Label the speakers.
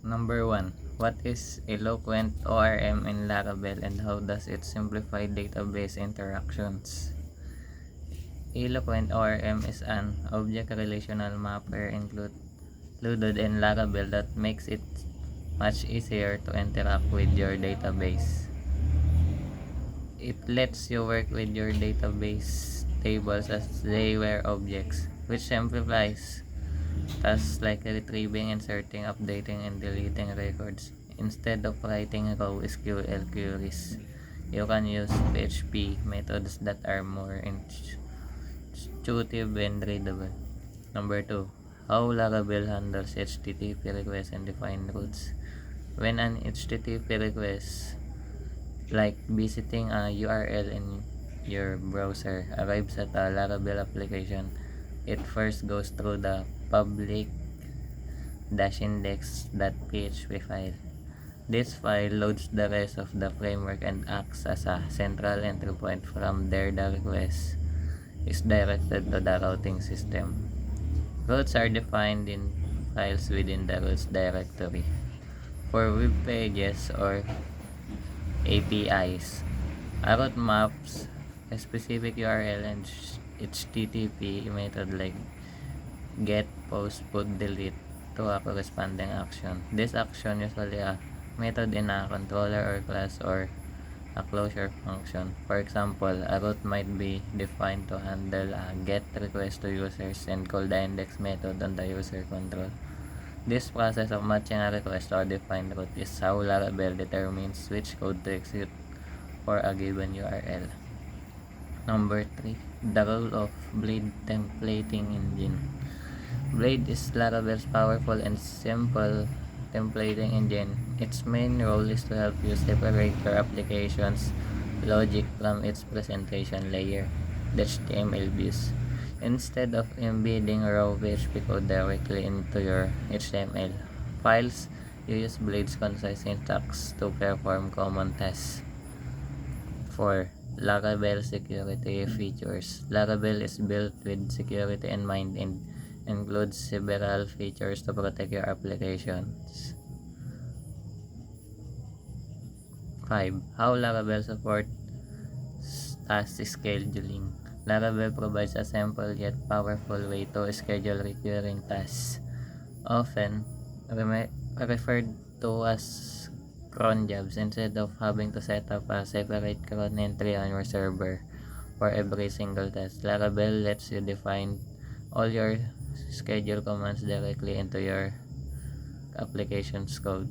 Speaker 1: Number 1. What is Eloquent ORM in Laravel and how does it simplify database interactions? Eloquent ORM is an object relational mapper included in Laravel that makes it much easier to interact with your database. It lets you work with your database tables as they were objects, which simplifies tasks like retrieving, inserting, updating, and deleting records. Instead of writing raw SQL queries, you can use PHP methods that are more intuitive and readable. Number 2. How Laravel handles HTTP requests and defined routes. When an HTTP request, like visiting a URL in your browser, arrives at a Laravel application, it first goes through the public index.php file. This file loads the rest of the framework and acts as a central entry point. From there, the request is directed to the routing system. Routes are defined in files within the routes directory. For web pages or APIs, a route maps a specific URL and HTTP method like get, post, put, delete to a corresponding action. This action usually a method in a controller or class or a closure function. For example, a route might be defined to handle a get request to users and call the index method on the user control. This process of matching a request to a defined route is how Laravel determines which code to execute for a given URL. Number 3. The role of Blade Templating Engine. Blade is Laravel's powerful and simple templating engine. Its main role is to help you separate your application's logic from its presentation layer, the HTML views. Instead of embedding raw PHP code directly into your HTML files, you use Blade's concise syntax to perform common tasks. 4. Laravel security features. Laravel is built with security in mind and includes several features to protect your applications. 5. How Laravel supports task scheduling. Laravel provides a simple yet powerful way to schedule recurring tasks, often referred to as cron jobs, instead of having to set up a separate cron entry on your server for every single task. Laravel lets you define all your schedule commands directly into your application's code.